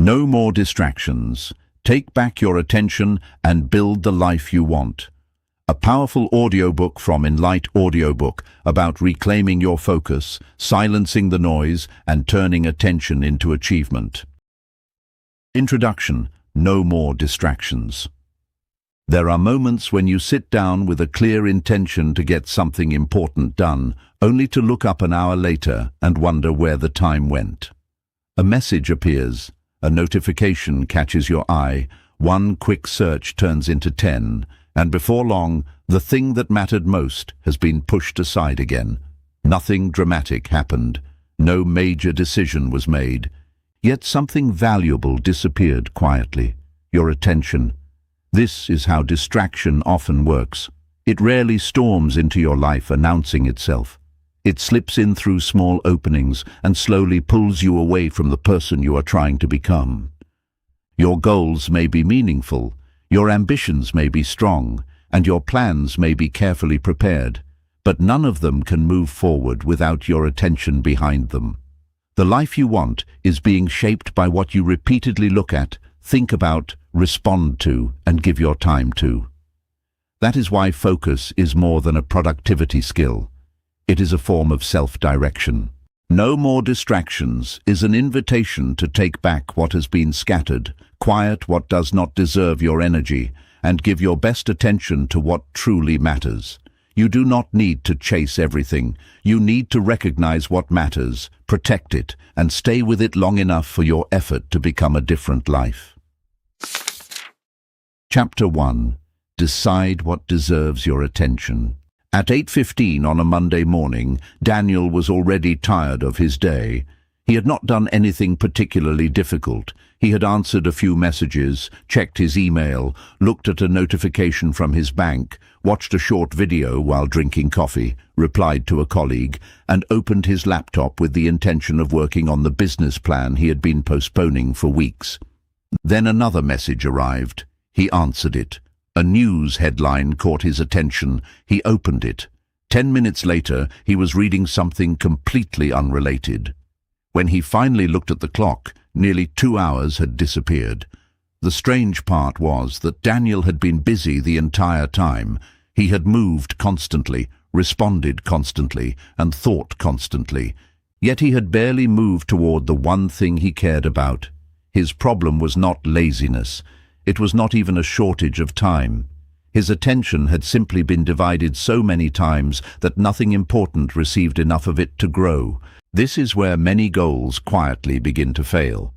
No more distractions. Take back your attention and build the life you want. A powerful audiobook from Audiobook about reclaiming your focus, silencing the noise, and turning attention into achievement. Introduction. No more distractions. There are moments when you sit down with a clear intention to get something important done, only to look up an hour later and wonder where the time went. A message appears, a notification catches your eye, one quick search turns into 10, and before long, the thing that mattered most has been pushed aside again. Nothing dramatic happened. No major decision was made. Yet something valuable disappeared quietly. Your attention. This is how distraction often works. It rarely storms into your life announcing itself. It slips in through small openings and slowly pulls you away from the person you are trying to become. Your goals may be meaningful, your ambitions may be strong, and your plans may be carefully prepared, but none of them can move forward without your attention behind them. The life you want is being shaped by what you repeatedly look at, think about, respond to, and give your time to. That is why focus is more than a productivity skill. It is a form of self-direction. No more distractions is an invitation to take back what has been scattered, quiet what does not deserve your energy, and give your best attention to what truly matters. You do not need to chase everything. You need to recognize what matters, protect it, and stay with it long enough for your effort to become a different life. Chapter 1. Decide what deserves your attention. At 8:15 on a Monday morning, Daniel was already tired of his day. He had not done anything particularly difficult. He had answered a few messages, checked his email, looked at a notification from his bank, watched a short video while drinking coffee, replied to a colleague, and opened his laptop with the intention of working on the business plan he had been postponing for weeks. Then another message arrived. He answered it. A news headline caught his attention. He opened it. 10 minutes later, he was reading something completely unrelated. When he finally looked at the clock, nearly 2 hours had disappeared. The strange part was that Daniel had been busy the entire time. He had moved constantly, responded constantly, and thought constantly. Yet he had barely moved toward the one thing he cared about. His problem was not laziness. It was not even a shortage of time. His attention had simply been divided so many times that nothing important received enough of it to grow. This is where many goals quietly begin to fail.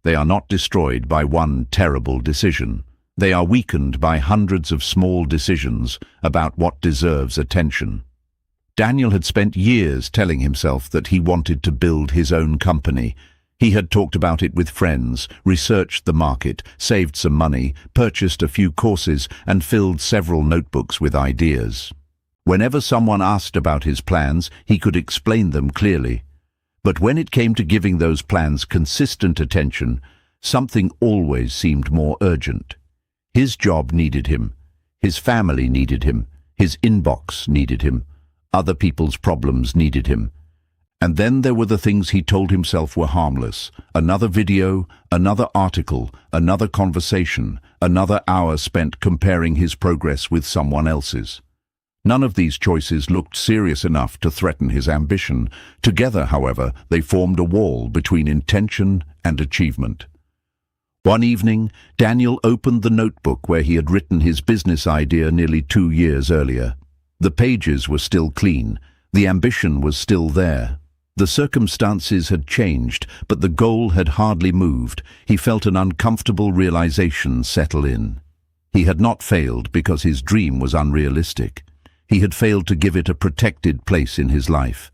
They are not destroyed by one terrible decision. They are weakened by hundreds of small decisions about what deserves attention. Daniel had spent years telling himself that he wanted to build his own company. He had talked about it with friends, researched the market, saved some money, purchased a few courses, and filled several notebooks with ideas. Whenever someone asked about his plans, he could explain them clearly. But when it came to giving those plans consistent attention, something always seemed more urgent. His job needed him. His family needed him. His inbox needed him. Other people's problems needed him. And then there were the things he told himself were harmless. Another video, another article, another conversation, another hour spent comparing his progress with someone else's. None of these choices looked serious enough to threaten his ambition. Together, however, they formed a wall between intention and achievement. One evening, Daniel opened the notebook where he had written his business idea nearly 2 years earlier. The pages were still clean. The ambition was still there. The circumstances had changed, but the goal had hardly moved. He felt an uncomfortable realization settle in. He had not failed because his dream was unrealistic. He had failed to give it a protected place in his life.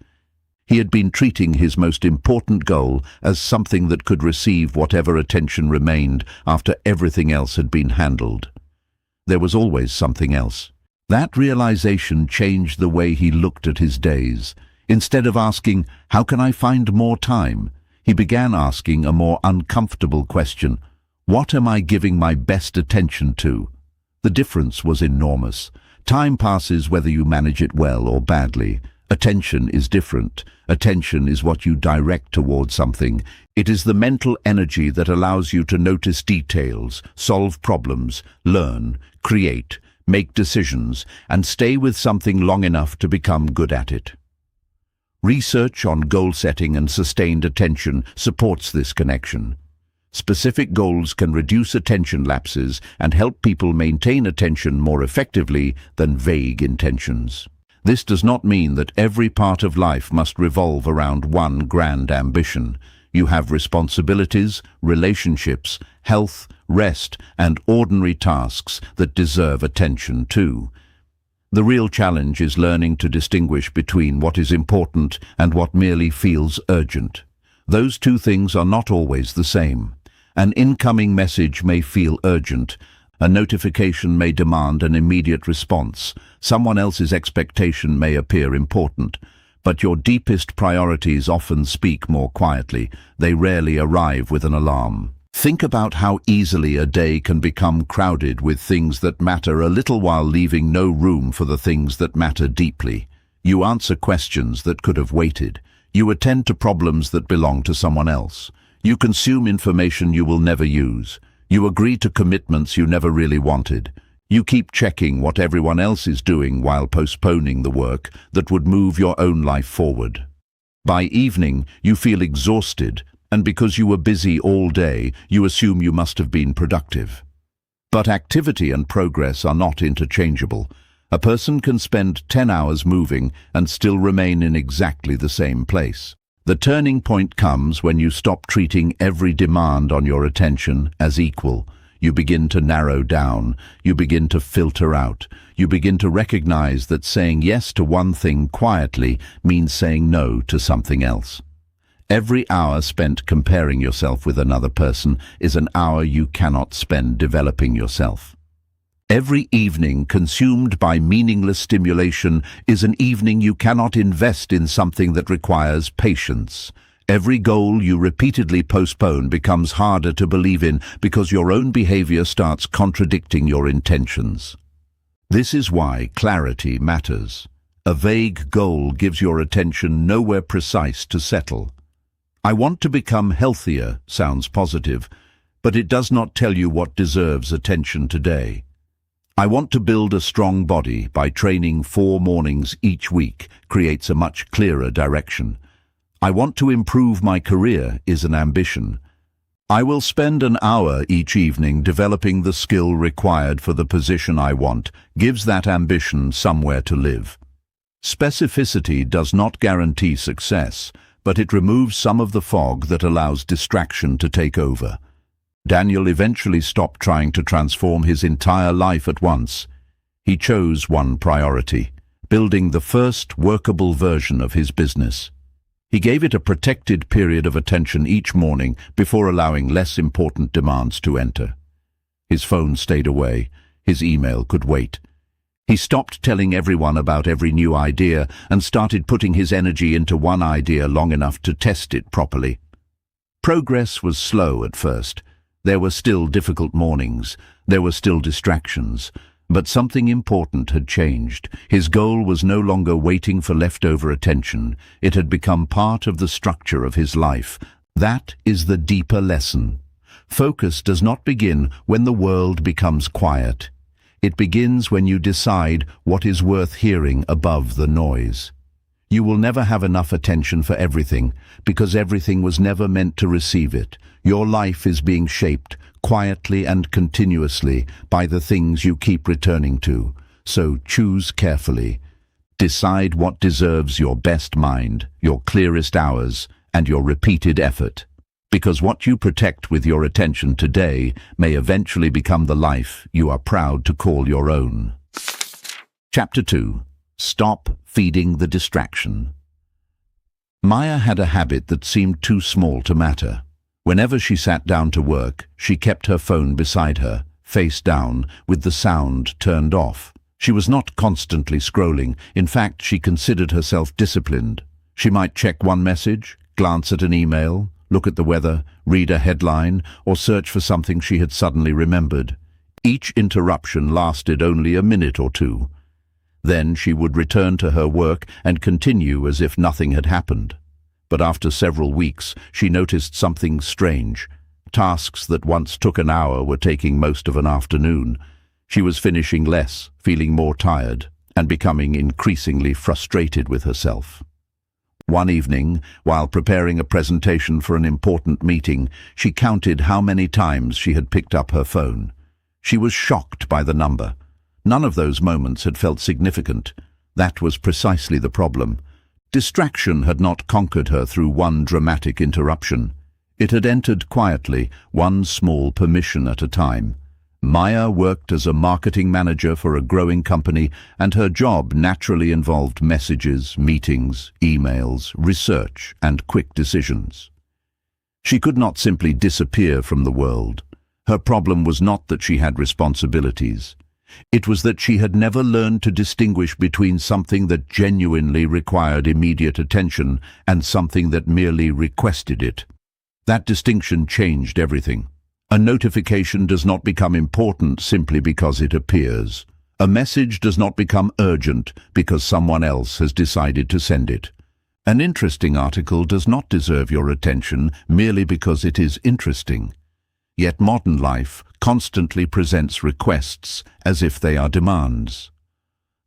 He had been treating his most important goal as something that could receive whatever attention remained after everything else had been handled. There was always something else. That realization changed the way he looked at his days. Instead of asking, "How can I find more time?" he began asking a more uncomfortable question. What am I giving my best attention to? The difference was enormous. Time passes whether you manage it well or badly. Attention is different. Attention is what you direct towards something. It is the mental energy that allows you to notice details, solve problems, learn, create, make decisions, and stay with something long enough to become good at it. Research on goal setting and sustained attention supports this connection. Specific goals can reduce attention lapses and help people maintain attention more effectively than vague intentions. This does not mean that every part of life must revolve around one grand ambition. You have responsibilities, relationships, health, rest, and ordinary tasks that deserve attention too. The real challenge is learning to distinguish between what is important and what merely feels urgent. Those two things are not always the same. An incoming message may feel urgent. A notification may demand an immediate response. Someone else's expectation may appear important. But your deepest priorities often speak more quietly. They rarely arrive with an alarm. Think about how easily a day can become crowded with things that matter a little while leaving no room for the things that matter deeply. You answer questions that could have waited. You attend to problems that belong to someone else. You consume information you will never use. You agree to commitments you never really wanted. You keep checking what everyone else is doing while postponing the work that would move your own life forward. By evening, you feel exhausted, and because you were busy all day, you assume you must have been productive. But activity and progress are not interchangeable. A person can spend 10 hours moving and still remain in exactly the same place. The turning point comes when you stop treating every demand on your attention as equal. You begin to narrow down. You begin to filter out. You begin to recognize that saying yes to one thing quietly means saying no to something else. Every hour spent comparing yourself with another person is an hour you cannot spend developing yourself. Every evening consumed by meaningless stimulation is an evening you cannot invest in something that requires patience. Every goal you repeatedly postpone becomes harder to believe in because your own behavior starts contradicting your intentions. This is why clarity matters. A vague goal gives your attention nowhere precise to settle. I want to become healthier sounds positive, but it does not tell you what deserves attention today. I want to build a strong body by training 4 mornings each week creates a much clearer direction. I want to improve my career is an ambition. I will spend an hour each evening developing the skill required for the position I want gives that ambition somewhere to live. Specificity does not guarantee success, but it removes some of the fog that allows distraction to take over. Daniel eventually stopped trying to transform his entire life at once. He chose one priority, building the first workable version of his business. He gave it a protected period of attention each morning before allowing less important demands to enter. His phone stayed away. His email could wait. He stopped telling everyone about every new idea and started putting his energy into one idea long enough to test it properly. Progress was slow at first. There were still difficult mornings. There were still distractions. But something important had changed. His goal was no longer waiting for leftover attention. It had become part of the structure of his life. That is the deeper lesson. Focus does not begin when the world becomes quiet. It begins when you decide what is worth hearing above the noise. You will never have enough attention for everything, because everything was never meant to receive it. Your life is being shaped, quietly and continuously, by the things you keep returning to. So choose carefully. Decide what deserves your best mind, your clearest hours, and your repeated effort. Because what you protect with your attention today may eventually become the life you are proud to call your own. Chapter 2. Stop feeding the distraction. Maya had a habit that seemed too small to matter. Whenever she sat down to work, she kept her phone beside her, face down, with the sound turned off. She was not constantly scrolling. In fact, she considered herself disciplined. She might check one message, glance at an email, look at the weather, read a headline, or search for something she had suddenly remembered. Each interruption lasted only a minute or two. Then she would return to her work and continue as if nothing had happened. But after several weeks, she noticed something strange. Tasks that once took an hour were taking most of an afternoon. She was finishing less, feeling more tired, and becoming increasingly frustrated with herself. One evening, while preparing a presentation for an important meeting, she counted how many times she had picked up her phone. She was shocked by the number. None of those moments had felt significant. That was precisely the problem. Distraction had not conquered her through one dramatic interruption. It had entered quietly, one small permission at a time. Maya worked as a marketing manager for a growing company, and her job naturally involved messages, meetings, emails, research, and quick decisions. She could not simply disappear from the world. Her problem was not that she had responsibilities. It was that she had never learned to distinguish between something that genuinely required immediate attention and something that merely requested it. That distinction changed everything. A notification does not become important simply because it appears. A message does not become urgent because someone else has decided to send it. An interesting article does not deserve your attention merely because it is interesting. Yet modern life constantly presents requests as if they are demands.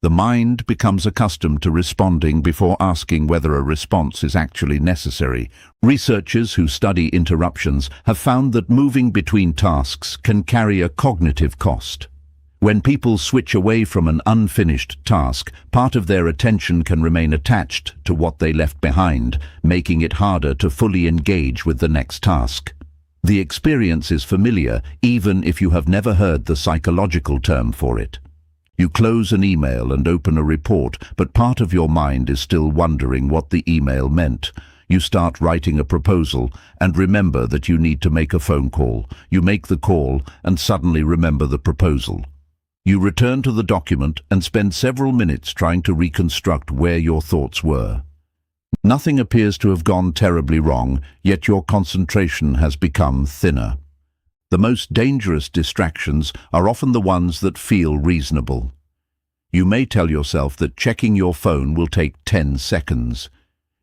The mind becomes accustomed to responding before asking whether a response is actually necessary. Researchers who study interruptions have found that moving between tasks can carry a cognitive cost. When people switch away from an unfinished task, part of their attention can remain attached to what they left behind, making it harder to fully engage with the next task. The experience is familiar, even if you have never heard the psychological term for it. You close an email and open a report, but part of your mind is still wondering what the email meant. You start writing a proposal and remember that you need to make a phone call. You make the call and suddenly remember the proposal. You return to the document and spend several minutes trying to reconstruct where your thoughts were. Nothing appears to have gone terribly wrong, yet your concentration has become thinner. The most dangerous distractions are often the ones that feel reasonable. You may tell yourself that checking your phone will take 10 seconds.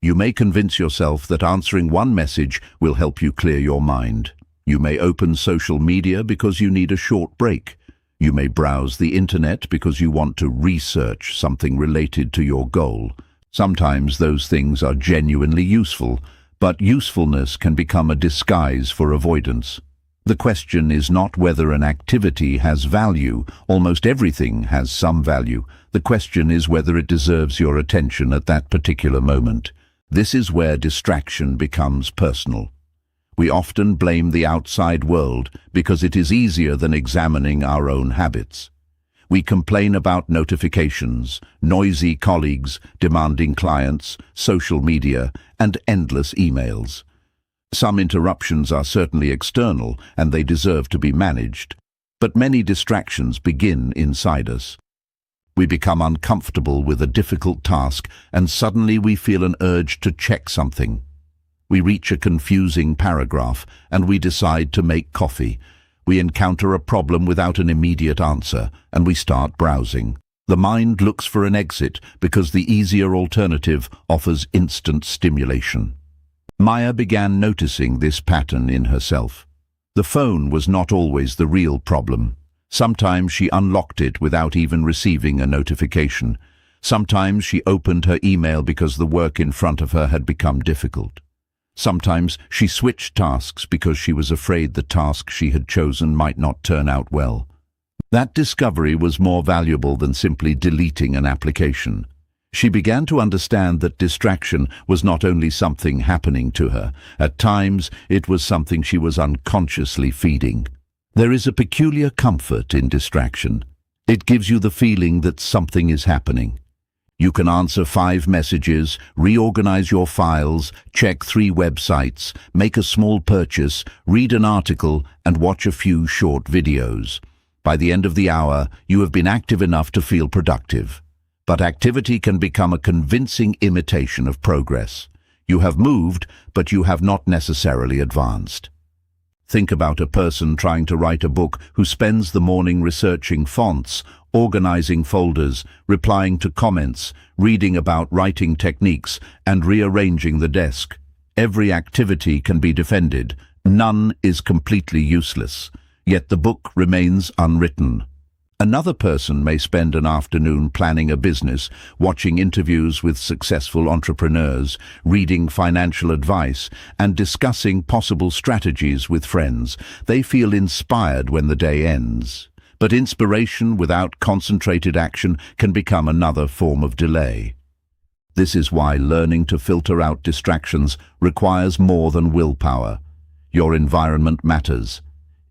You may convince yourself that answering one message will help you clear your mind. You may open social media because you need a short break. You may browse the internet because you want to research something related to your goal. Sometimes those things are genuinely useful, but usefulness can become a disguise for avoidance. The question is not whether an activity has value. Almost everything has some value. The question is whether it deserves your attention at that particular moment. This is where distraction becomes personal. We often blame the outside world because it is easier than examining our own habits. We complain about notifications, noisy colleagues, demanding clients, social media, and endless emails. Some interruptions are certainly external, and they deserve to be managed, but many distractions begin inside us. We become uncomfortable with a difficult task, and suddenly we feel an urge to check something. We reach a confusing paragraph, and we decide to make coffee. We encounter a problem without an immediate answer, and we start browsing. The mind looks for an exit because the easier alternative offers instant stimulation. Maya began noticing this pattern in herself. The phone was not always the real problem. Sometimes she unlocked it without even receiving a notification. Sometimes she opened her email because the work in front of her had become difficult. Sometimes she switched tasks because she was afraid the task she had chosen might not turn out well. That discovery was more valuable than simply deleting an application. She began to understand that distraction was not only something happening to her. At times, it was something she was unconsciously feeding. There is a peculiar comfort in distraction. It gives you the feeling that something is happening. You can answer 5 messages, reorganize your files, check 3 websites, make a small purchase, read an article, and watch a few short videos. By the end of the hour, you have been active enough to feel productive. But activity can become a convincing imitation of progress. You have moved, but you have not necessarily advanced. Think about a person trying to write a book who spends the morning researching fonts, organizing folders, replying to comments, reading about writing techniques, and rearranging the desk. Every activity can be defended. None is completely useless, yet the book remains unwritten. Another person may spend an afternoon planning a business, watching interviews with successful entrepreneurs, reading financial advice, and discussing possible strategies with friends. They feel inspired when the day ends. But inspiration without concentrated action can become another form of delay. This is why learning to filter out distractions requires more than willpower. Your environment matters.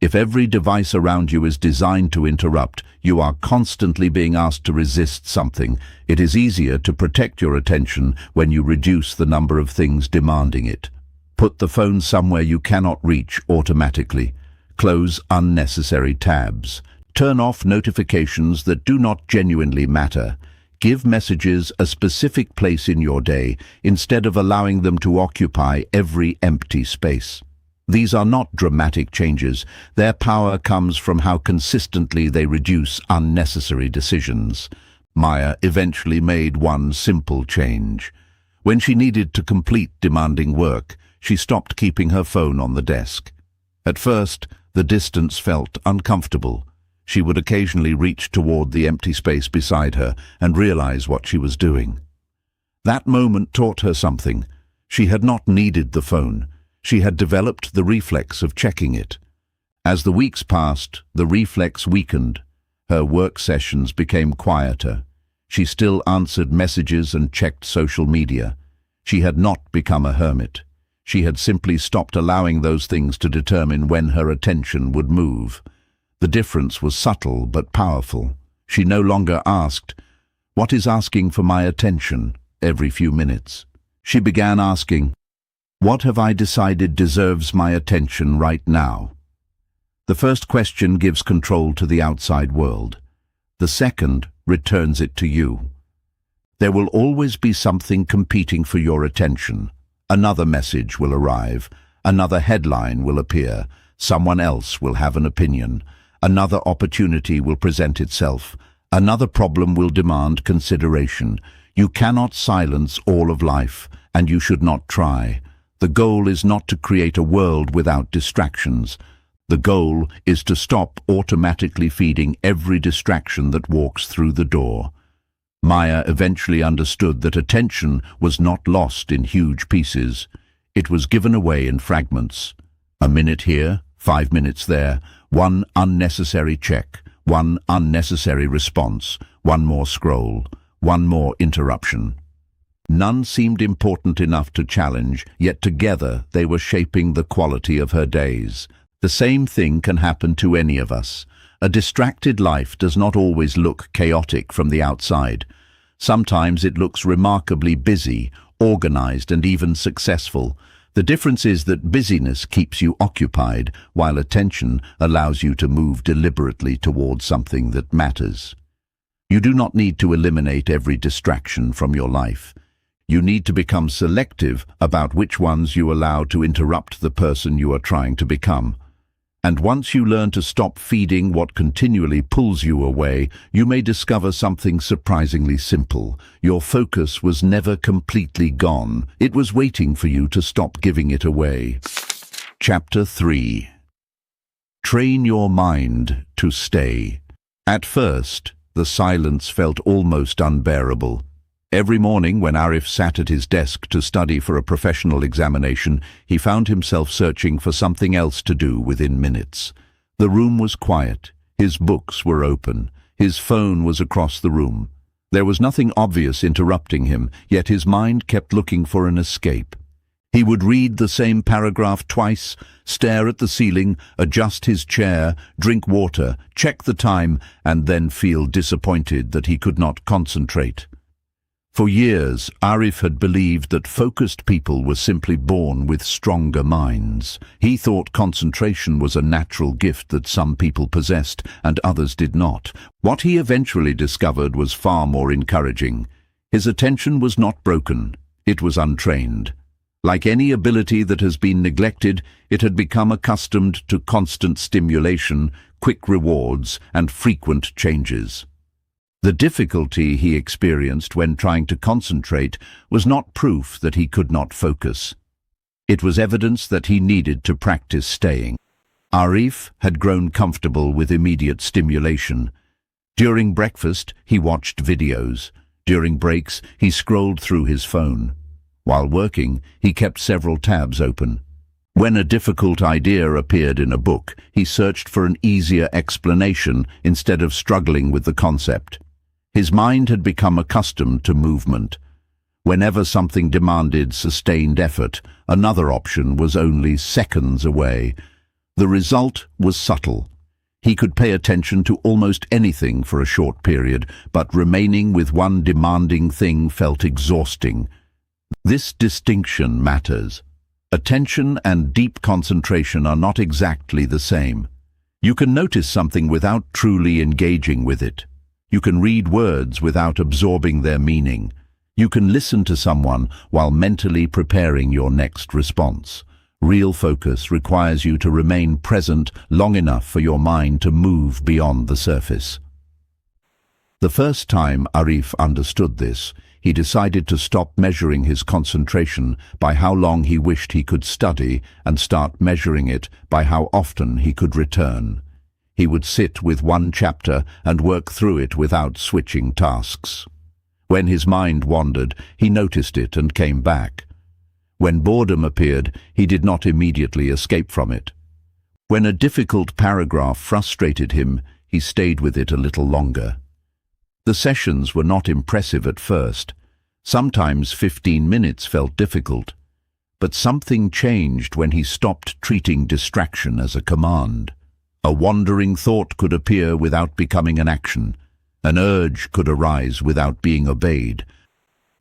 If every device around you is designed to interrupt, you are constantly being asked to resist something. It is easier to protect your attention when you reduce the number of things demanding it. Put the phone somewhere you cannot reach automatically. Close unnecessary tabs. Turn off notifications that do not genuinely matter. Give messages a specific place in your day instead of allowing them to occupy every empty space. These are not dramatic changes. Their power comes from how consistently they reduce unnecessary decisions. Maya eventually made one simple change. When she needed to complete demanding work, she stopped keeping her phone on the desk. At first, the distance felt uncomfortable. She would occasionally reach toward the empty space beside her and realize what she was doing. That moment taught her something. She had not needed the phone. She had developed the reflex of checking it. As the weeks passed, the reflex weakened. Her work sessions became quieter. She still answered messages and checked social media. She had not become a hermit. She had simply stopped allowing those things to determine when her attention would move. The difference was subtle but powerful. She no longer asked, "What is asking for my attention?" every few minutes. She began asking, "What have I decided deserves my attention right now?" The first question gives control to the outside world. The second returns it to you. There will always be something competing for your attention. Another message will arrive. Another headline will appear. Someone else will have an opinion. Another opportunity will present itself. Another problem will demand consideration. You cannot silence all of life, and you should not try. The goal is not to create a world without distractions. The goal is to stop automatically feeding every distraction that walks through the door. Maya eventually understood that attention was not lost in huge pieces. It was given away in fragments. A minute here, 5 minutes there, one unnecessary check, one unnecessary response, one more scroll, one more interruption. None seemed important enough to challenge, yet together they were shaping the quality of her days. The same thing can happen to any of us. A distracted life does not always look chaotic from the outside. Sometimes it looks remarkably busy, organized, and even successful. The difference is that busyness keeps you occupied, while attention allows you to move deliberately towards something that matters. You do not need to eliminate every distraction from your life. You need to become selective about which ones you allow to interrupt the person you are trying to become. And once you learn to stop feeding what continually pulls you away, you may discover something surprisingly simple. Your focus was never completely gone. It was waiting for you to stop giving it away. Chapter 3. Train your mind to stay. At first, the silence felt almost unbearable. Every morning when Arif sat at his desk to study for a professional examination, he found himself searching for something else to do within minutes. The room was quiet. His books were open. His phone was across the room. There was nothing obvious interrupting him, yet his mind kept looking for an escape. He would read the same paragraph twice, stare at the ceiling, adjust his chair, drink water, check the time, and then feel disappointed that he could not concentrate. For years, Arif had believed that focused people were simply born with stronger minds. He thought concentration was a natural gift that some people possessed and others did not. What he eventually discovered was far more encouraging. His attention was not broken. It was untrained. Like any ability that has been neglected, it had become accustomed to constant stimulation, quick rewards, and frequent changes. The difficulty he experienced when trying to concentrate was not proof that he could not focus. It was evidence that he needed to practice staying. Arif had grown comfortable with immediate stimulation. During breakfast, he watched videos. During breaks, he scrolled through his phone. While working, he kept several tabs open. When a difficult idea appeared in a book, he searched for an easier explanation instead of struggling with the concept. His mind had become accustomed to movement. Whenever something demanded sustained effort, another option was only seconds away. The result was subtle. He could pay attention to almost anything for a short period, but remaining with one demanding thing felt exhausting. This distinction matters. Attention and deep concentration are not exactly the same. You can notice something without truly engaging with it. You can read words without absorbing their meaning. You can listen to someone while mentally preparing your next response. Real focus requires you to remain present long enough for your mind to move beyond the surface. The first time Arif understood this, he decided to stop measuring his concentration by how long he wished he could study and start measuring it by how often he could return. He would sit with one chapter and work through it without switching tasks. When his mind wandered, he noticed it and came back. When boredom appeared, he did not immediately escape from it. When a difficult paragraph frustrated him, he stayed with it a little longer. The sessions were not impressive at first. Sometimes 15 minutes felt difficult. But something changed when he stopped treating distraction as a command. A wandering thought could appear without becoming an action. An urge could arise without being obeyed.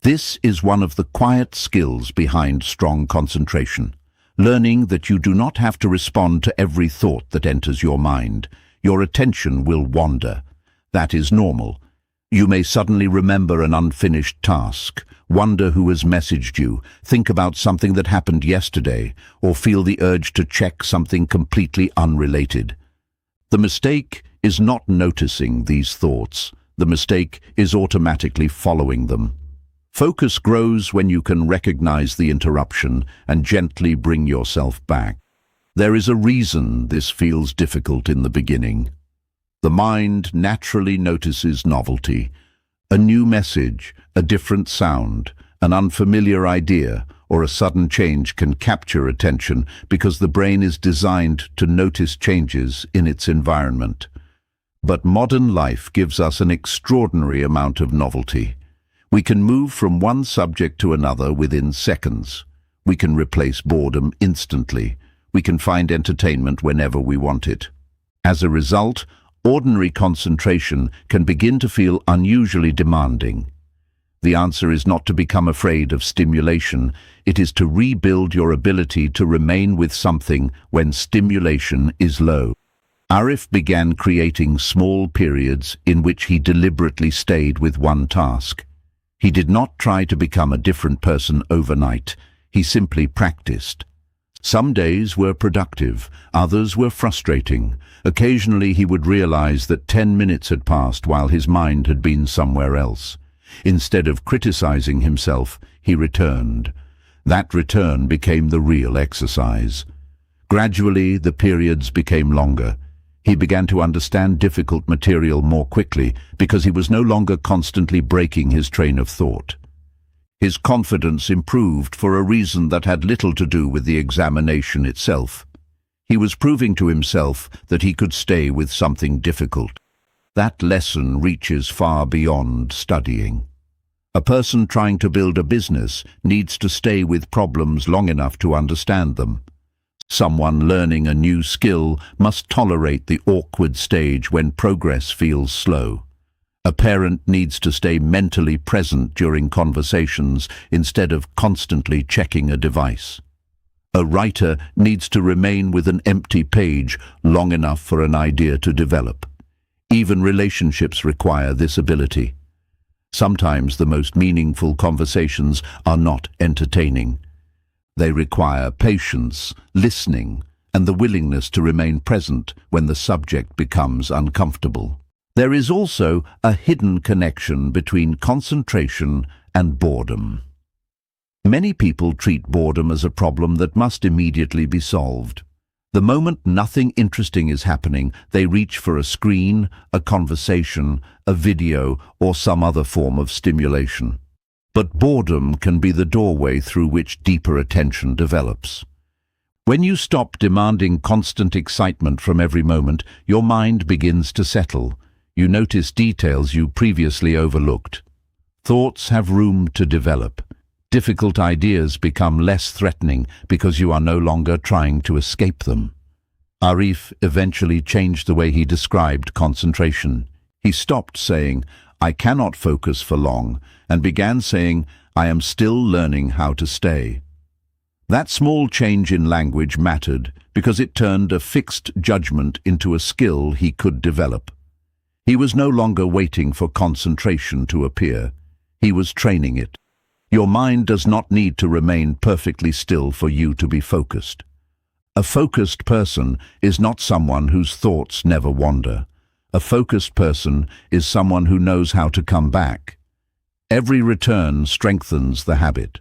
This is one of the quiet skills behind strong concentration. Learning that you do not have to respond to every thought that enters your mind. Your attention will wander. That is normal. You may suddenly remember an unfinished task, wonder who has messaged you, think about something that happened yesterday, or feel the urge to check something completely unrelated. The mistake is not noticing these thoughts. The mistake is automatically following them. Focus grows when you can recognize the interruption and gently bring yourself back. There is a reason this feels difficult in the beginning. The mind naturally notices novelty. A new message, a different sound, an unfamiliar idea, or a sudden change can capture attention because the brain is designed to notice changes in its environment. But modern life gives us an extraordinary amount of novelty. We can move from one subject to another within seconds. We can replace boredom instantly. We can find entertainment whenever we want it. As a result, ordinary concentration can begin to feel unusually demanding. The answer is not to become afraid of stimulation. It is to rebuild your ability to remain with something when stimulation is low. Arif began creating small periods in which he deliberately stayed with one task. He did not try to become a different person overnight. He simply practiced. Some days were productive, others were frustrating. Occasionally he would realize that 10 minutes had passed while his mind had been somewhere else. Instead of criticizing himself, he returned. That return became the real exercise. Gradually, the periods became longer. He began to understand difficult material more quickly because he was no longer constantly breaking his train of thought. His confidence improved for a reason that had little to do with the examination itself. He was proving to himself that he could stay with something difficult. That lesson reaches far beyond studying. A person trying to build a business needs to stay with problems long enough to understand them. Someone learning a new skill must tolerate the awkward stage when progress feels slow. A parent needs to stay mentally present during conversations instead of constantly checking a device. A writer needs to remain with an empty page long enough for an idea to develop. Even relationships require this ability. Sometimes the most meaningful conversations are not entertaining. They require patience, listening, and the willingness to remain present when the subject becomes uncomfortable. There is also a hidden connection between concentration and boredom. Many people treat boredom as a problem that must immediately be solved. The moment nothing interesting is happening, they reach for a screen, a conversation, a video, or some other form of stimulation. But boredom can be the doorway through which deeper attention develops. When you stop demanding constant excitement from every moment, your mind begins to settle. You notice details you previously overlooked. Thoughts have room to develop. Difficult ideas become less threatening because you are no longer trying to escape them. Arif eventually changed the way he described concentration. He stopped saying, "I cannot focus for long," and began saying, "I am still learning how to stay." That small change in language mattered because it turned a fixed judgment into a skill he could develop. He was no longer waiting for concentration to appear. He was training it. Your mind does not need to remain perfectly still for you to be focused. A focused person is not someone whose thoughts never wander. A focused person is someone who knows how to come back. Every return strengthens the habit.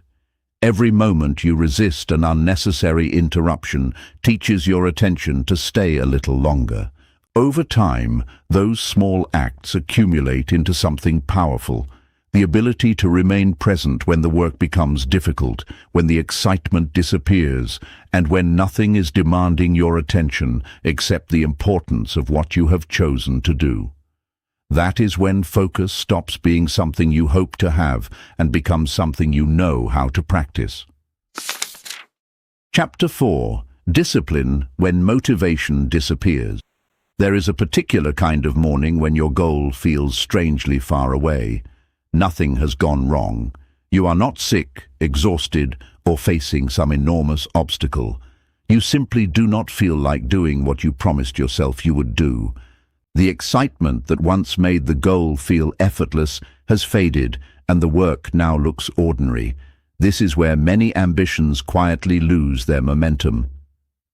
Every moment you resist an unnecessary interruption teaches your attention to stay a little longer. Over time, those small acts accumulate into something powerful. The ability to remain present when the work becomes difficult, when the excitement disappears, and when nothing is demanding your attention except the importance of what you have chosen to do. That is when focus stops being something you hope to have and becomes something you know how to practice. Chapter 4. Discipline when motivation disappears. There is a particular kind of morning when your goal feels strangely far away. Nothing has gone wrong. You are not sick, exhausted, or facing some enormous obstacle. You simply do not feel like doing what you promised yourself you would do. The excitement that once made the goal feel effortless has faded, and the work now looks ordinary. This is where many ambitions quietly lose their momentum.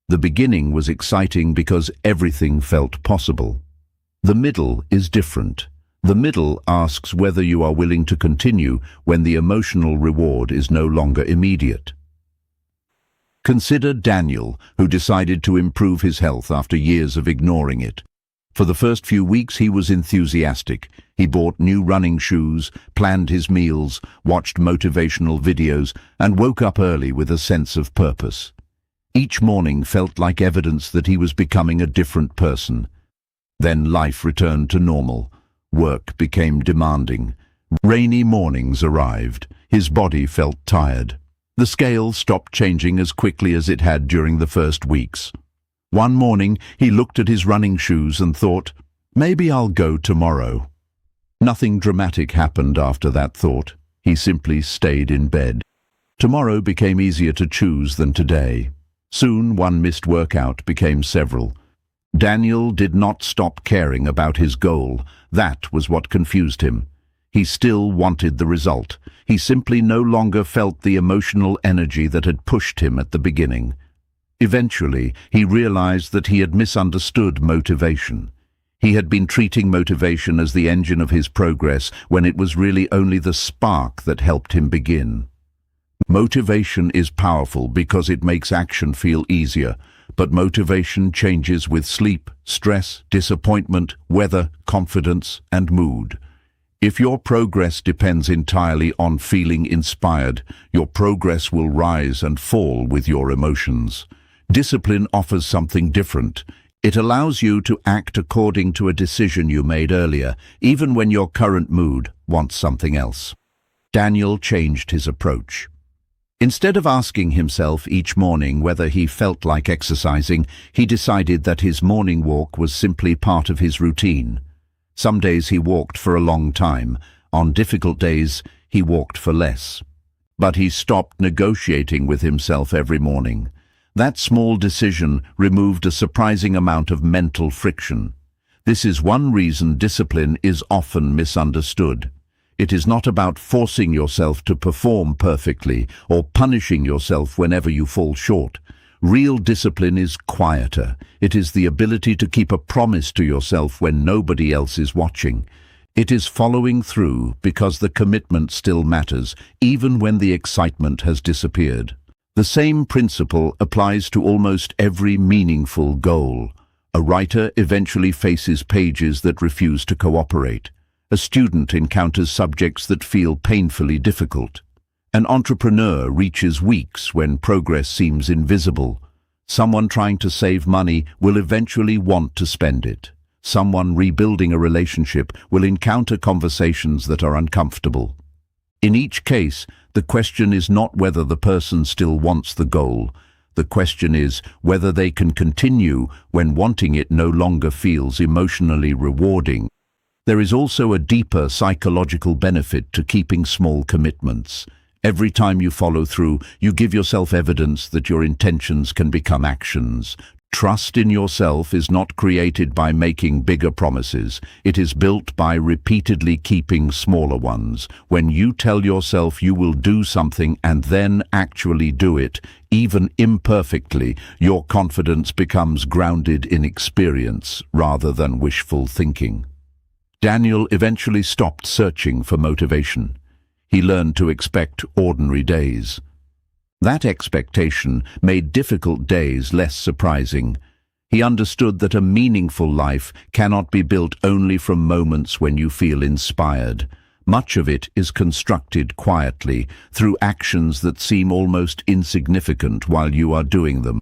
The beginning was exciting because everything felt possible. The middle is different. The middle asks whether you are willing to continue when the emotional reward is no longer immediate. Consider Daniel, who decided to improve his health after years of ignoring it. For the first few weeks he was enthusiastic. He bought new running shoes, planned his meals, watched motivational videos, and woke up early with a sense of purpose. Each morning felt like evidence that he was becoming a different person. Then life returned to normal. Work became demanding. Rainy mornings arrived. His body felt tired. The scale stopped changing as quickly as it had during the first weeks. One morning, he looked at his running shoes and thought, "Maybe I'll go tomorrow." Nothing dramatic happened after that thought. He simply stayed in bed. Tomorrow became easier to choose than today. Soon, one missed workout became several. Daniel did not stop caring about his goal. That was what confused him. He still wanted the result. He simply no longer felt the emotional energy that had pushed him at the beginning. Eventually, he realized that he had misunderstood motivation. He had been treating motivation as the engine of his progress when it was really only the spark that helped him begin. Motivation is powerful because it makes action feel easier. But motivation changes with sleep, stress, disappointment, weather, confidence, and mood. If your progress depends entirely on feeling inspired, your progress will rise and fall with your emotions. Discipline offers something different. It allows you to act according to a decision you made earlier, even when your current mood wants something else. Daniel changed his approach. Instead of asking himself each morning whether he felt like exercising, he decided that his morning walk was simply part of his routine. Some days he walked for a long time. On difficult days, he walked for less. But he stopped negotiating with himself every morning. That small decision removed a surprising amount of mental friction. This is one reason discipline is often misunderstood. It is not about forcing yourself to perform perfectly or punishing yourself whenever you fall short. Real discipline is quieter. It is the ability to keep a promise to yourself when nobody else is watching. It is following through because the commitment still matters, even when the excitement has disappeared. The same principle applies to almost every meaningful goal. A writer eventually faces pages that refuse to cooperate. A student encounters subjects that feel painfully difficult. An entrepreneur reaches weeks when progress seems invisible. Someone trying to save money will eventually want to spend it. Someone rebuilding a relationship will encounter conversations that are uncomfortable. In each case, the question is not whether the person still wants the goal. The question is whether they can continue when wanting it no longer feels emotionally rewarding. There is also a deeper psychological benefit to keeping small commitments. Every time you follow through, you give yourself evidence that your intentions can become actions. Trust in yourself is not created by making bigger promises. It is built by repeatedly keeping smaller ones. When you tell yourself you will do something and then actually do it, even imperfectly, your confidence becomes grounded in experience rather than wishful thinking. Daniel eventually stopped searching for motivation. He learned to expect ordinary days. That expectation made difficult days less surprising. He understood that a meaningful life cannot be built only from moments when you feel inspired. Much of it is constructed quietly, through actions that seem almost insignificant while you are doing them.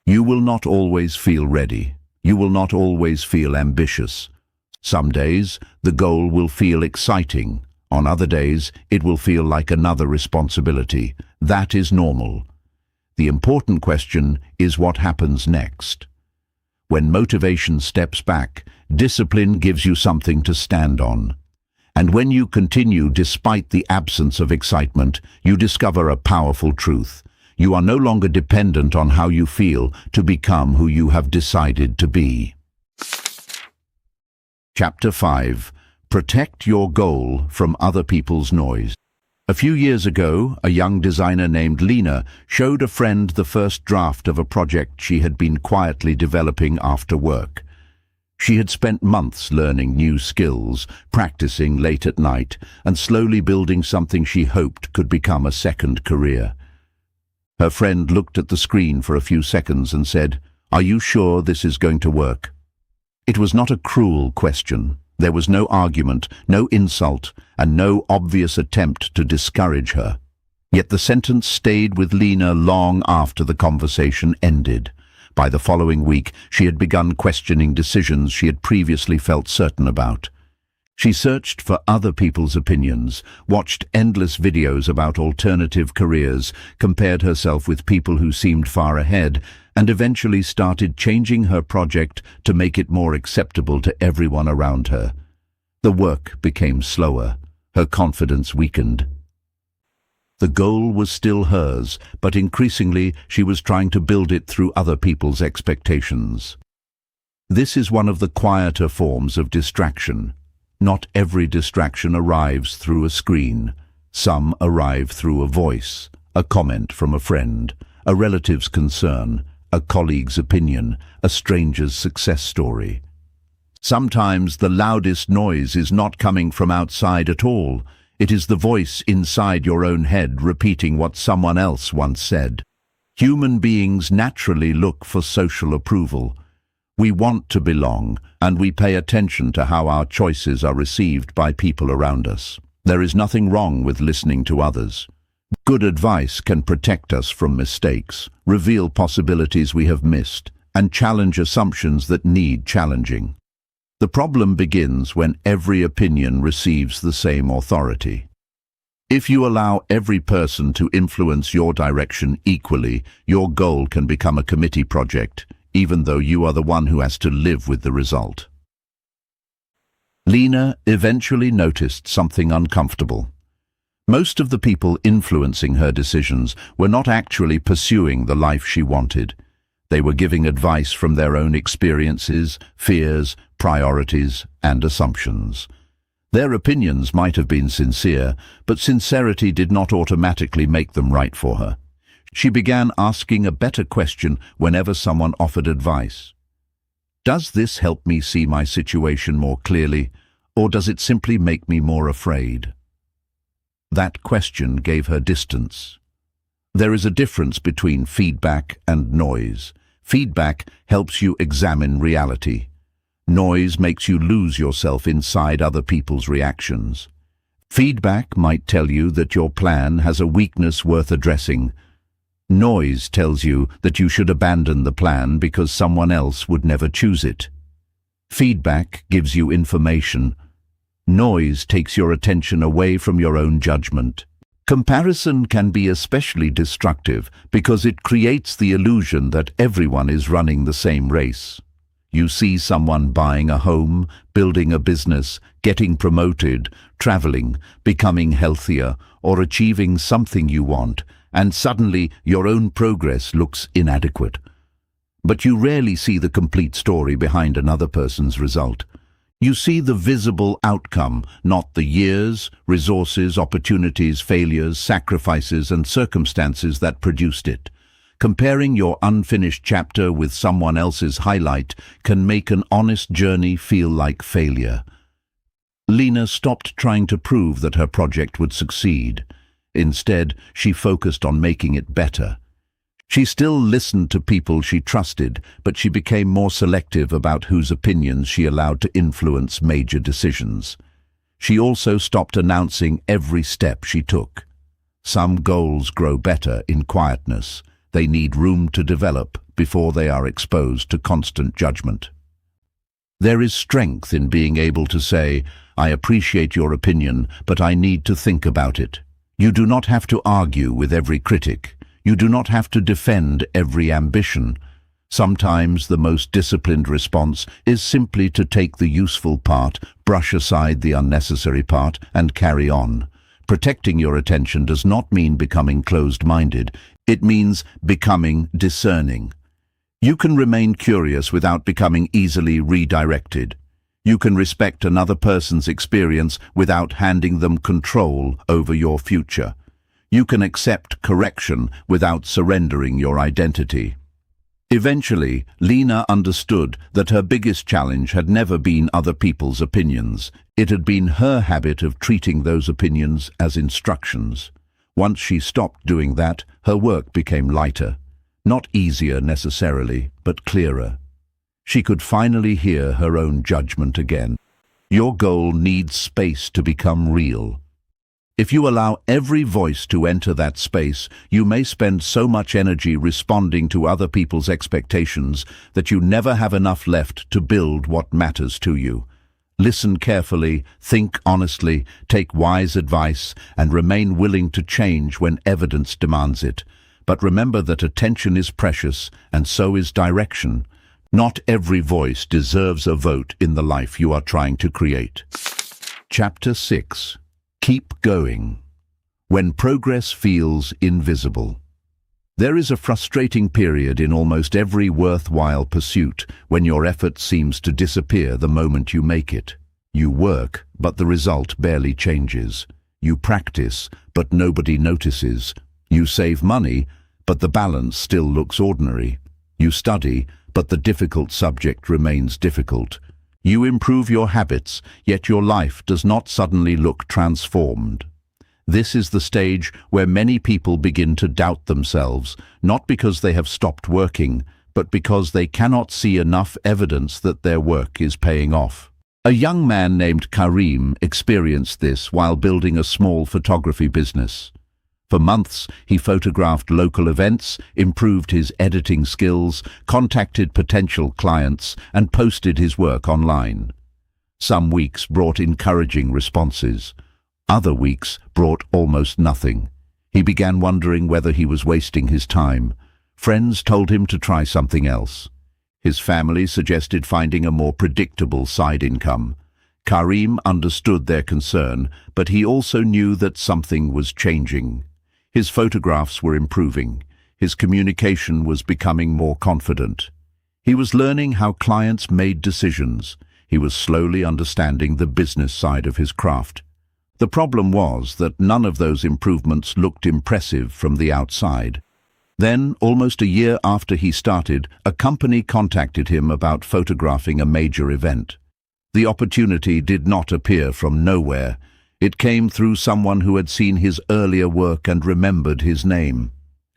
You will not always feel ready. You will not always feel ambitious. Some days, the goal will feel exciting. On other days, it will feel like another responsibility. That is normal. The important question is what happens next. When motivation steps back, discipline gives you something to stand on. And when you continue despite the absence of excitement, you discover a powerful truth. You are no longer dependent on how you feel to become who you have decided to be. Chapter 5. Protect your goal from other people's noise. A few years ago, a young designer named Lena showed a friend the first draft of a project she had been quietly developing after work. She had spent months learning new skills, practicing late at night, and slowly building something she hoped could become a second career. Her friend looked at the screen for a few seconds and said, "Are you sure this is going to work?" It was not a cruel question. There was no argument, no insult, and no obvious attempt to discourage her. Yet the sentence stayed with Lena long after the conversation ended. By the following week, she had begun questioning decisions she had previously felt certain about. She searched for other people's opinions, watched endless videos about alternative careers, compared herself with people who seemed far ahead, and eventually started changing her project to make it more acceptable to everyone around her. The work became slower. Her confidence weakened. The goal was still hers, but increasingly she was trying to build it through other people's expectations. This is one of the quieter forms of distraction. Not every distraction arrives through a screen. Some arrive through a voice, a comment from a friend, a relative's concern, a colleague's opinion, a stranger's success story. Sometimes the loudest noise is not coming from outside at all. It is the voice inside your own head repeating what someone else once said. Human beings naturally look for social approval. We want to belong, and we pay attention to how our choices are received by people around us. There is nothing wrong with listening to others. Good advice can protect us from mistakes, reveal possibilities we have missed, and challenge assumptions that need challenging. The problem begins when every opinion receives the same authority. If you allow every person to influence your direction equally, your goal can become a committee project, even though you are the one who has to live with the result. Lena eventually noticed something uncomfortable. Most of the people influencing her decisions were not actually pursuing the life she wanted. They were giving advice from their own experiences, fears, priorities, and assumptions. Their opinions might have been sincere, but sincerity did not automatically make them right for her. She began asking a better question whenever someone offered advice. Does this help me see my situation more clearly, or does it simply make me more afraid? That question gave her distance. There is a difference between feedback and noise. Feedback helps you examine reality. Noise makes you lose yourself inside other people's reactions. Feedback might tell you that your plan has a weakness worth addressing. Noise tells you that you should abandon the plan because someone else would never choose it. Feedback gives you information. Noise takes your attention away from your own judgment. Comparison can be especially destructive because it creates the illusion that everyone is running the same race. You see someone buying a home, building a business, getting promoted, traveling, becoming healthier, or achieving something you want, and suddenly your own progress looks inadequate. But you rarely see the complete story behind another person's result. You see the visible outcome, not the years, resources, opportunities, failures, sacrifices, and circumstances that produced it. Comparing your unfinished chapter with someone else's highlight can make an honest journey feel like failure. Lena stopped trying to prove that her project would succeed. Instead, she focused on making it better. She still listened to people she trusted, but she became more selective about whose opinions she allowed to influence major decisions. She also stopped announcing every step she took. Some goals grow better in quietness. They need room to develop before they are exposed to constant judgment. There is strength in being able to say, "I appreciate your opinion, but I need to think about it." You do not have to argue with every critic. You do not have to defend every ambition. Sometimes the most disciplined response is simply to take the useful part, brush aside the unnecessary part, and carry on. Protecting your attention does not mean becoming closed-minded. It means becoming discerning. You can remain curious without becoming easily redirected. You can respect another person's experience without handing them control over your future. You can accept correction without surrendering your identity. Eventually, Lena understood that her biggest challenge had never been other people's opinions. It had been her habit of treating those opinions as instructions. Once she stopped doing that, her work became lighter. Not easier necessarily, but clearer. She could finally hear her own judgment again. Your goal needs space to become real. If you allow every voice to enter that space, you may spend so much energy responding to other people's expectations that you never have enough left to build what matters to you. Listen carefully, think honestly, take wise advice, and remain willing to change when evidence demands it. But remember that attention is precious, and so is direction. Not every voice deserves a vote in the life you are trying to create. Chapter 6. Keep going. When progress feels invisible. There is a frustrating period in almost every worthwhile pursuit when your effort seems to disappear the moment you make it. You work, but the result barely changes. You practice, but nobody notices. You save money, but the balance still looks ordinary. You study, but the difficult subject remains difficult. You improve your habits, yet your life does not suddenly look transformed. This is the stage where many people begin to doubt themselves, not because they have stopped working, but because they cannot see enough evidence that their work is paying off. A young man named Karim experienced this while building a small photography business. For months, he photographed local events, improved his editing skills, contacted potential clients, and posted his work online. Some weeks brought encouraging responses. Other weeks brought almost nothing. He began wondering whether he was wasting his time. Friends told him to try something else. His family suggested finding a more predictable side income. Karim understood their concern, but he also knew that something was changing. His photographs were improving. His communication was becoming more confident. He was learning how clients made decisions. he was slowly understanding the business side of his craft. The problem was that none of those improvements looked impressive from the outside. Then, almost a year after he started, a company contacted him about photographing a major event. The opportunity did not appear from nowhere. It came through someone who had seen his earlier work and remembered his name.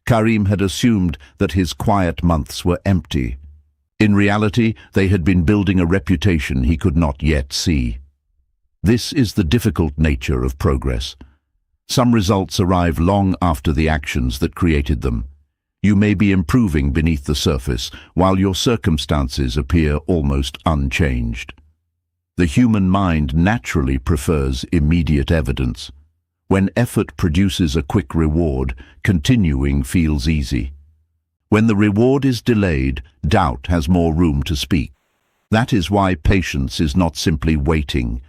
Karim had assumed that his quiet months were empty. In reality, they had been building a reputation he could not yet see. This is the difficult nature of progress. Some results arrive long after the actions that created them. You may be improving beneath the surface, while your circumstances appear almost unchanged. The human mind naturally prefers immediate evidence. When effort produces a quick reward, continuing feels easy. When the reward is delayed, doubt has more room to speak. That is why patience is not simply waiting.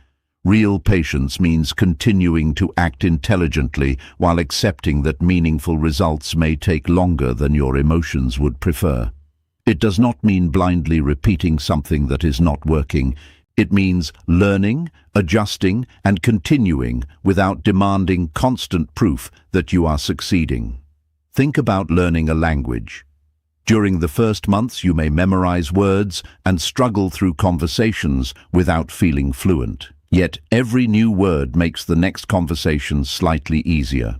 Real patience means continuing to act intelligently while accepting that meaningful results may take longer than your emotions would prefer. It does not mean blindly repeating something that is not working. It means learning, adjusting, and continuing without demanding constant proof that you are succeeding. Think about learning a language. During the first months, you may memorize words and struggle through conversations without feeling fluent. Yet every new word makes the next conversation slightly easier.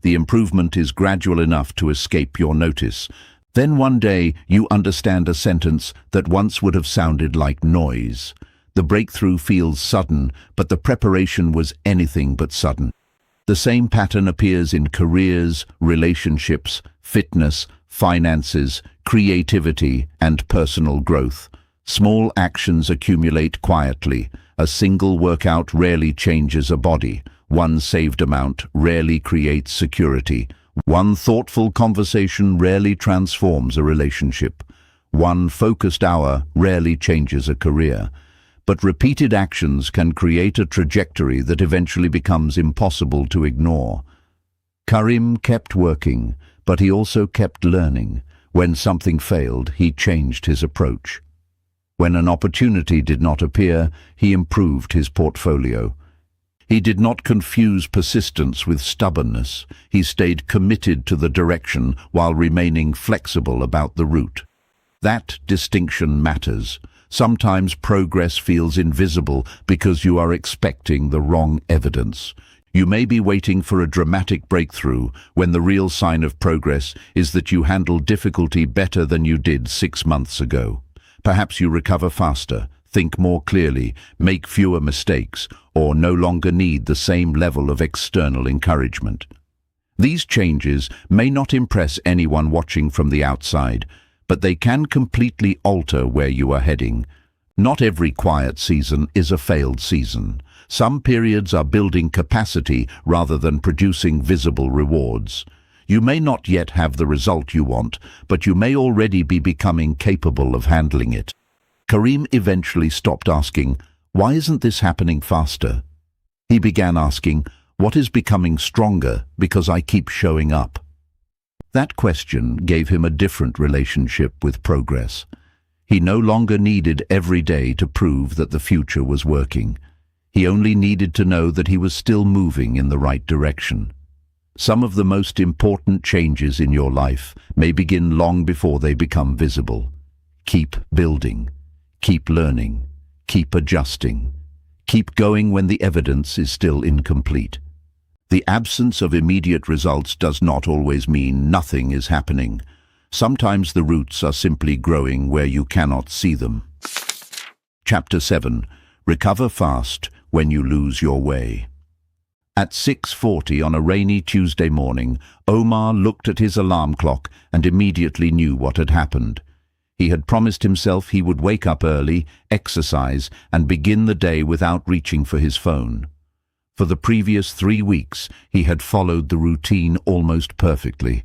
The improvement is gradual enough to escape your notice. Then one day you understand a sentence that once would have sounded like noise. The breakthrough feels sudden, but the preparation was anything but sudden. The same pattern appears in careers, relationships, fitness, finances, creativity, and personal growth. Small actions accumulate quietly. A single workout rarely changes a body. One saved amount rarely creates security. One thoughtful conversation rarely transforms a relationship. One focused hour rarely changes a career. But repeated actions can create a trajectory that eventually becomes impossible to ignore. Karim kept working, but he also kept learning. When something failed, he changed his approach. When an opportunity did not appear, he improved his portfolio. He did not confuse persistence with stubbornness. He stayed committed to the direction while remaining flexible about the route. That distinction matters. Sometimes progress feels invisible because you are expecting the wrong evidence. You may be waiting for a dramatic breakthrough when the real sign of progress is that you handle difficulty better than you did 6 months ago. Perhaps you recover faster, think more clearly, make fewer mistakes, or no longer need the same level of external encouragement. These changes may not impress anyone watching from the outside, but they can completely alter where you are heading. Not every quiet season is a failed season. Some periods are building capacity rather than producing visible rewards. You may not yet have the result you want, but you may already be becoming capable of handling it. Karim eventually stopped asking, "Why isn't this happening faster?" He began asking, "What is becoming stronger because I keep showing up?" That question gave him a different relationship with progress. He no longer needed every day to prove that the future was working. He only needed to know that he was still moving in the right direction. Some of the most important changes in your life may begin long before they become visible. Keep building, keep learning, keep adjusting, keep going when the evidence is still incomplete. The absence of immediate results does not always mean nothing is happening. Sometimes the roots are simply growing where you cannot see them. Chapter 7. Recover fast when you lose your way. At 6:40 on a rainy Tuesday morning, Omar looked at his alarm clock and immediately knew what had happened. He had promised himself he would wake up early, exercise, and begin the day without reaching for his phone. For the previous 3 weeks, he had followed the routine almost perfectly.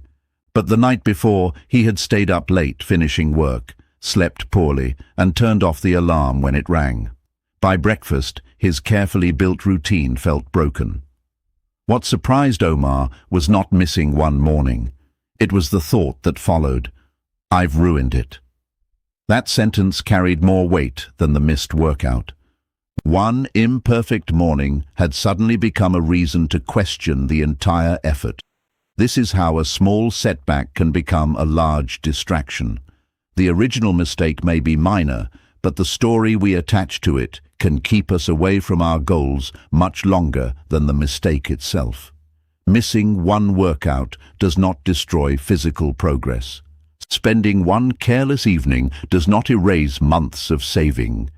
But the night before, he had stayed up late finishing work, slept poorly, and turned off the alarm when it rang. By breakfast, his carefully built routine felt broken. What surprised Omar was not missing one morning. It was the thought that followed, "I've ruined it." That sentence carried more weight than the missed workout. One imperfect morning had suddenly become a reason to question the entire effort. This is how a small setback can become a large distraction. The original mistake may be minor, but the story we attach to it can keep us away from our goals much longer than the mistake itself. Missing one workout does not destroy physical progress. Spending one careless evening does not erase months of saving.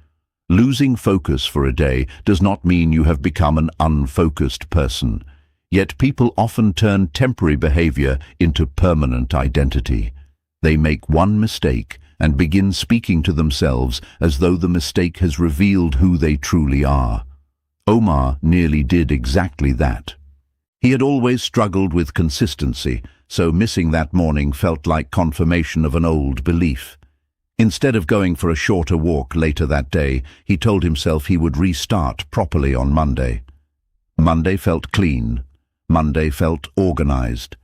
Losing focus for a day does not mean you have become an unfocused person. Yet people often turn temporary behavior into permanent identity. They make one mistake and begin speaking to themselves as though the mistake has revealed who they truly are. Omar nearly did exactly that. He had always struggled with consistency, so missing that morning felt like confirmation of an old belief. Instead of going for a shorter walk later that day, he told himself he would restart properly on Monday. Monday felt clean. Monday felt organized.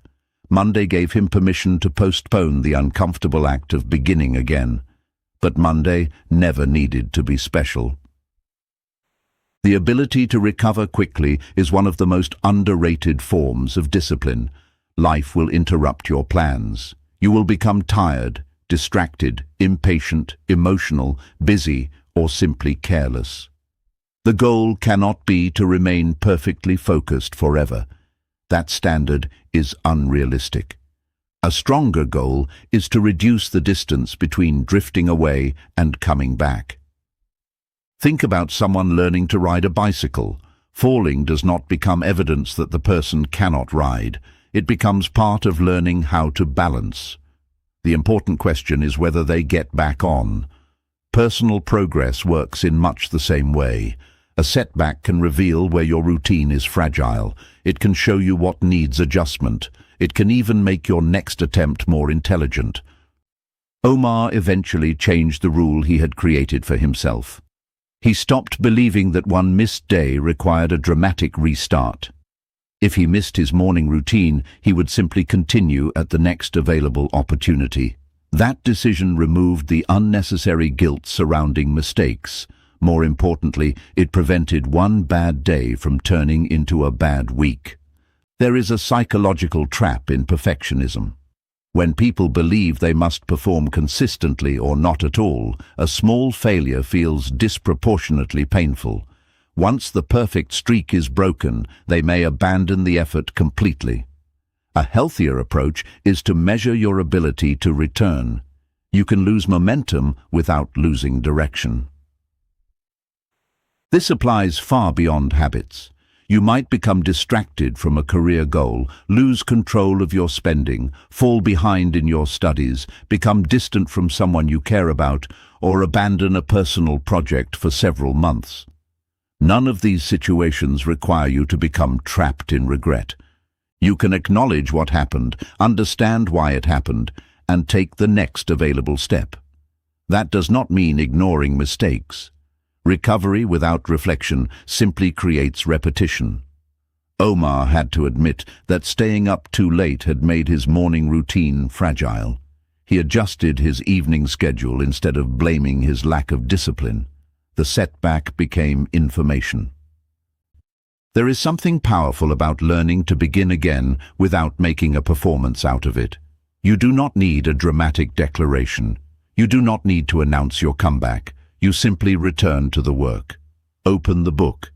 Monday gave him permission to postpone the uncomfortable act of beginning again. But Monday never needed to be special. The ability to recover quickly is one of the most underrated forms of discipline. Life will interrupt your plans. You will become tired, distracted, impatient, emotional, busy, or simply careless. The goal cannot be to remain perfectly focused forever. That standard is unrealistic. A stronger goal is to reduce the distance between drifting away and coming back. Think about someone learning to ride a bicycle. Falling does not become evidence that the person cannot ride. It becomes part of learning how to balance. The important question is whether they get back on. Personal progress works in much the same way. A setback can reveal where your routine is fragile. It can show you what needs adjustment. It can even make your next attempt more intelligent. Omar eventually changed the rule he had created for himself. He stopped believing that one missed day required a dramatic restart. If he missed his morning routine, he would simply continue at the next available opportunity. That decision removed the unnecessary guilt surrounding mistakes. More importantly, it prevented one bad day from turning into a bad week. There is a psychological trap in perfectionism. When people believe they must perform consistently or not at all, a small failure feels disproportionately painful. Once the perfect streak is broken, they may abandon the effort completely. A healthier approach is to measure your ability to return. You can lose momentum without losing direction. This applies far beyond habits. You might become distracted from a career goal, lose control of your spending, fall behind in your studies, become distant from someone you care about, or abandon a personal project for several months. None of these situations require you to become trapped in regret. You can acknowledge what happened, understand why it happened, and take the next available step. That does not mean ignoring mistakes. Recovery without reflection simply creates repetition. Omar had to admit that staying up too late had made his morning routine fragile. He adjusted his evening schedule instead of blaming his lack of discipline. The setback became information. There is something powerful about learning to begin again without making a performance out of it. You do not need a dramatic declaration. You do not need to announce your comeback. You simply return to the work. Open the book.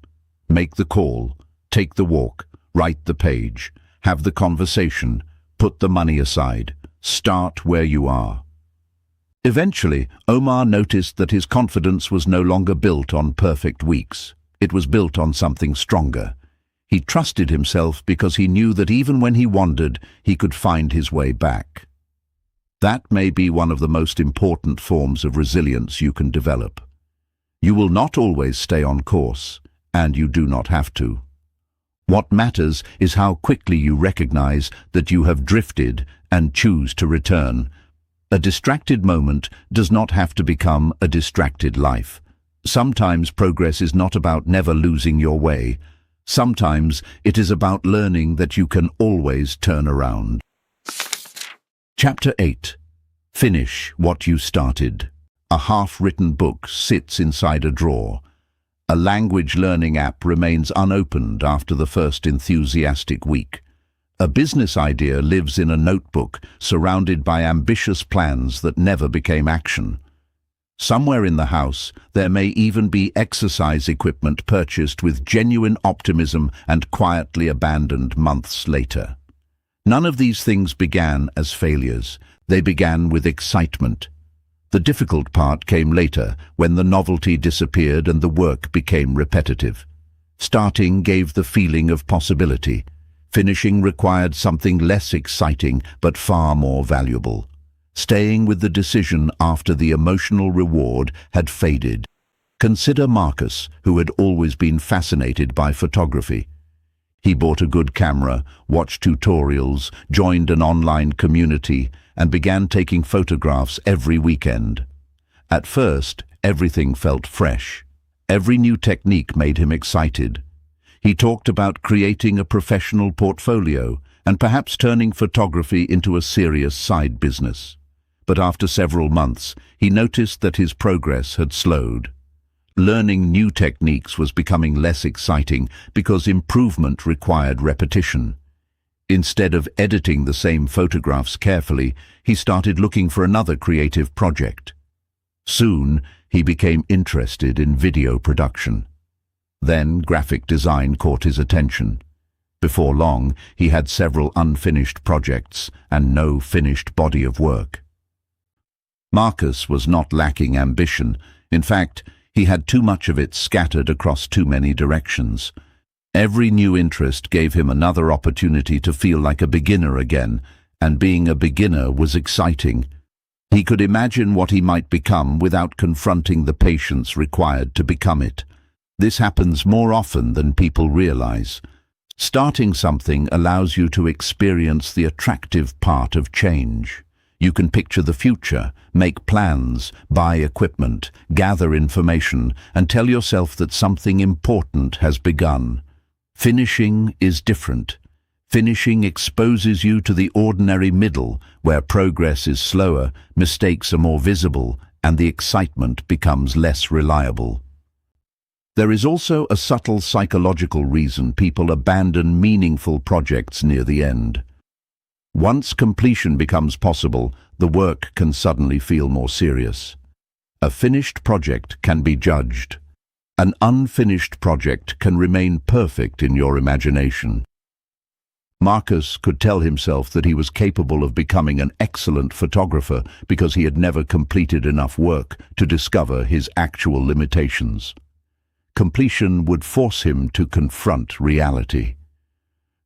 Make the call. Take the walk. Write the page. Have the conversation. Put the money aside. Start where you are. Eventually, Omar noticed that his confidence was no longer built on perfect weeks. It was built on something stronger. He trusted himself because he knew that even when he wandered, he could find his way back. That may be one of the most important forms of resilience you can develop. You will not always stay on course, and you do not have to. What matters is how quickly you recognize that you have drifted and choose to return. A distracted moment does not have to become a distracted life. Sometimes progress is not about never losing your way. Sometimes it is about learning that you can always turn around. Chapter 8. Finish what you started. A half-written book sits inside a drawer. A language learning app remains unopened after the first enthusiastic week. A business idea lives in a notebook, surrounded by ambitious plans that never became action. Somewhere in the house, there may even be exercise equipment purchased with genuine optimism and quietly abandoned months later. None of these things began as failures. They began with excitement. The difficult part came later, when the novelty disappeared and the work became repetitive. Starting gave the feeling of possibility. Finishing required something less exciting but far more valuable. Staying with the decision after the emotional reward had faded. Consider Marcus, who had always been fascinated by photography. He bought a good camera, watched tutorials, joined an online community, and began taking photographs every weekend. At first, everything felt fresh. Every new technique made him excited. He talked about creating a professional portfolio and perhaps turning photography into a serious side business. But after several months, he noticed that his progress had slowed. Learning new techniques was becoming less exciting because improvement required repetition. Instead of editing the same photographs carefully, he started looking for another creative project. Soon, he became interested in video production. Then graphic design caught his attention. Before long, he had several unfinished projects and no finished body of work. Marcus was not lacking ambition. In fact, he had too much of it scattered across too many directions. Every new interest gave him another opportunity to feel like a beginner again, and being a beginner was exciting. He could imagine what he might become without confronting the patience required to become it. This happens more often than people realize. Starting something allows you to experience the attractive part of change. You can picture the future, make plans, buy equipment, gather information, and tell yourself that something important has begun. Finishing is different. Finishing exposes you to the ordinary middle, where progress is slower, mistakes are more visible, and the excitement becomes less reliable. There is also a subtle psychological reason people abandon meaningful projects near the end. Once completion becomes possible, the work can suddenly feel more serious. A finished project can be judged. An unfinished project can remain perfect in your imagination. Marcus could tell himself that he was capable of becoming an excellent photographer because he had never completed enough work to discover his actual limitations. Completion would force him to confront reality.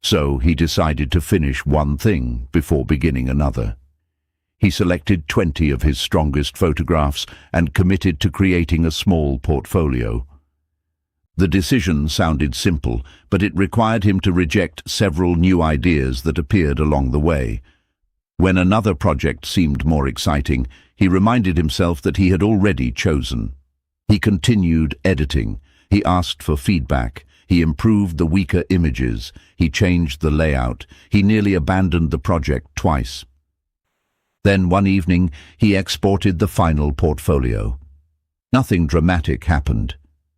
So he decided to finish one thing before beginning another. He selected 20 of his strongest photographs and committed to creating a small portfolio. The decision sounded simple, but it required him to reject several new ideas that appeared along the way. When another project seemed more exciting, he reminded himself that he had already chosen. He continued editing. He asked for feedback. He improved the weaker images. He changed the layout. He nearly abandoned the project twice. Then one evening, he exported the final portfolio. Nothing dramatic happened.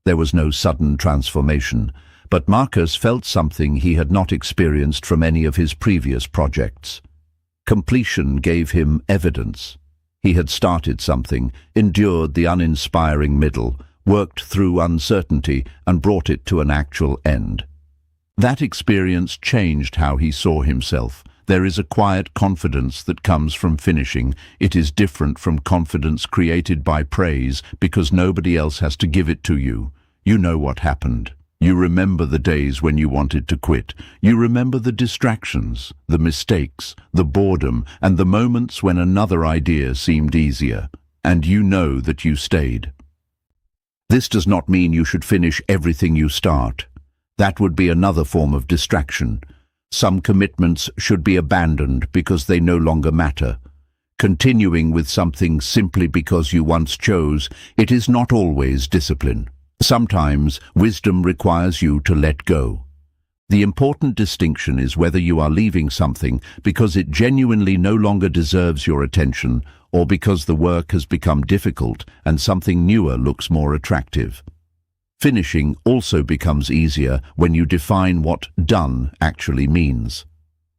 There was no sudden transformation, but Marcus felt something he had not experienced from any of his previous projects. Completion gave him evidence. He had started something, endured the uninspiring middle, worked through uncertainty, and brought it to an actual end. That experience changed how he saw himself. There is a quiet confidence that comes from finishing. It is different from confidence created by praise because nobody else has to give it to you. You know what happened. You remember the days when you wanted to quit. You remember the distractions, the mistakes, the boredom, and the moments when another idea seemed easier. And you know that you stayed. This does not mean you should finish everything you start. That would be another form of distraction. Some commitments should be abandoned because they no longer matter. Continuing with something simply because you once chose, it is not always discipline. Sometimes wisdom requires you to let go. The important distinction is whether you are leaving something because it genuinely no longer deserves your attention or because the work has become difficult and something newer looks more attractive. Finishing also becomes easier when you define what done actually means.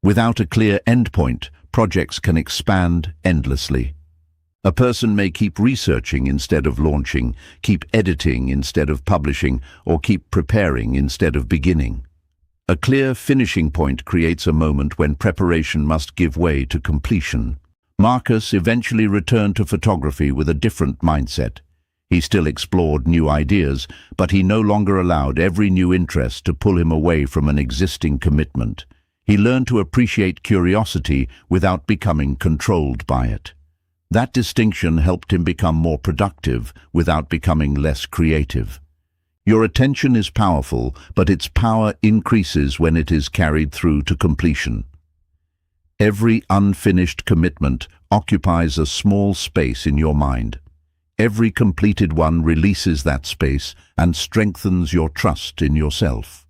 Without a clear endpoint, projects can expand endlessly. A person may keep researching instead of launching, keep editing instead of publishing, or keep preparing instead of beginning. A clear finishing point creates a moment when preparation must give way to completion. Marcus eventually returned to photography with a different mindset. He still explored new ideas, but he no longer allowed every new interest to pull him away from an existing commitment. He learned to appreciate curiosity without becoming controlled by it. That distinction helped him become more productive without becoming less creative. Your attention is powerful, but its power increases when it is carried through to completion. Every unfinished commitment occupies a small space in your mind. Every completed one releases that space and strengthens your trust in yourself.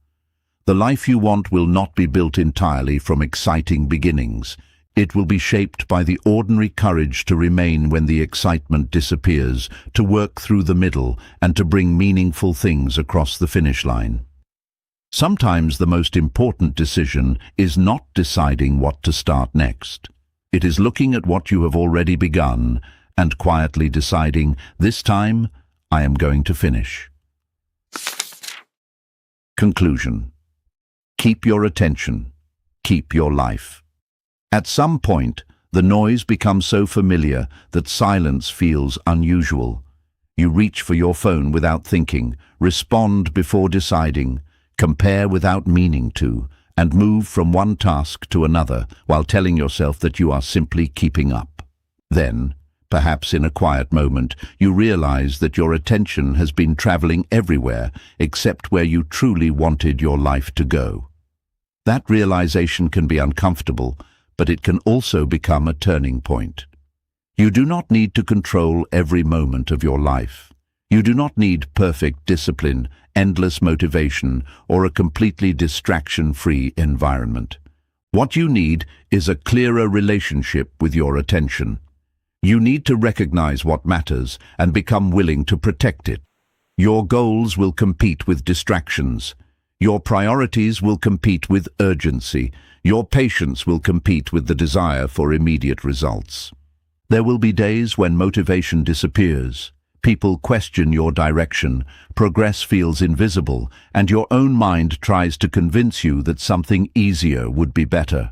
The life you want will not be built entirely from exciting beginnings. It will be shaped by the ordinary courage to remain when the excitement disappears, to work through the middle, and to bring meaningful things across the finish line. Sometimes the most important decision is not deciding what to start next. It is looking at what you have already begun and quietly deciding, this time, I am going to finish. Conclusion. Keep your attention. Keep your life. At some point, the noise becomes so familiar that silence feels unusual. You reach for your phone without thinking, respond before deciding, compare without meaning to, and move from one task to another while telling yourself that you are simply keeping up. Then, perhaps in a quiet moment, you realize that your attention has been traveling everywhere except where you truly wanted your life to go. That realization can be uncomfortable, but it can also become a turning point. You do not need to control every moment of your life. You do not need perfect discipline, endless motivation, or a completely distraction-free environment. What you need is a clearer relationship with your attention. You need to recognize what matters and become willing to protect it. Your goals will compete with distractions. Your priorities will compete with urgency. Your patience will compete with the desire for immediate results. There will be days when motivation disappears. People question your direction, progress feels invisible, and your own mind tries to convince you that something easier would be better.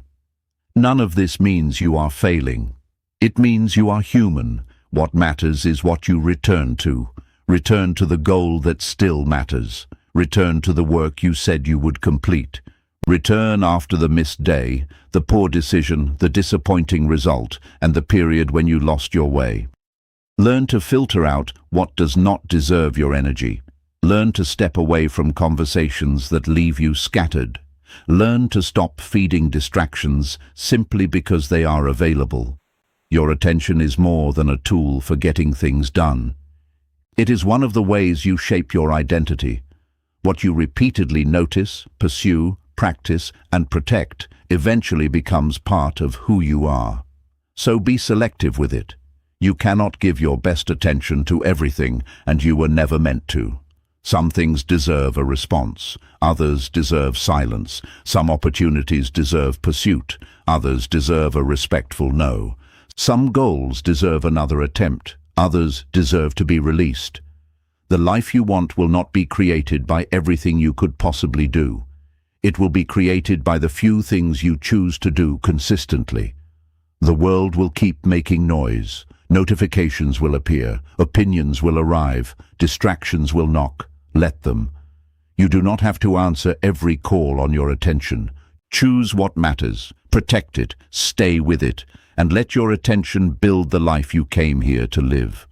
None of this means you are failing. It means you are human. What matters is what you return to. Return to the goal that still matters. Return to the work you said you would complete. Return after the missed day, the poor decision, the disappointing result, and the period when you lost your way. Learn to filter out what does not deserve your energy. Learn to step away from conversations that leave you scattered. Learn to stop feeding distractions simply because they are available. Your attention is more than a tool for getting things done. It is one of the ways you shape your identity. What you repeatedly notice, pursue, practice, and protect eventually becomes part of who you are. So be selective with it. You cannot give your best attention to everything, and you were never meant to. Some things deserve a response. Others deserve silence. Some opportunities deserve pursuit. Others deserve a respectful no. Some goals deserve another attempt. Others deserve to be released. The life you want will not be created by everything you could possibly do. It will be created by the few things you choose to do consistently. The world will keep making noise. Notifications will appear. Opinions will arrive. Distractions will knock. Let them. You do not have to answer every call on your attention. Choose what matters. Protect it. Stay with it. And let your attention build the life you came here to live.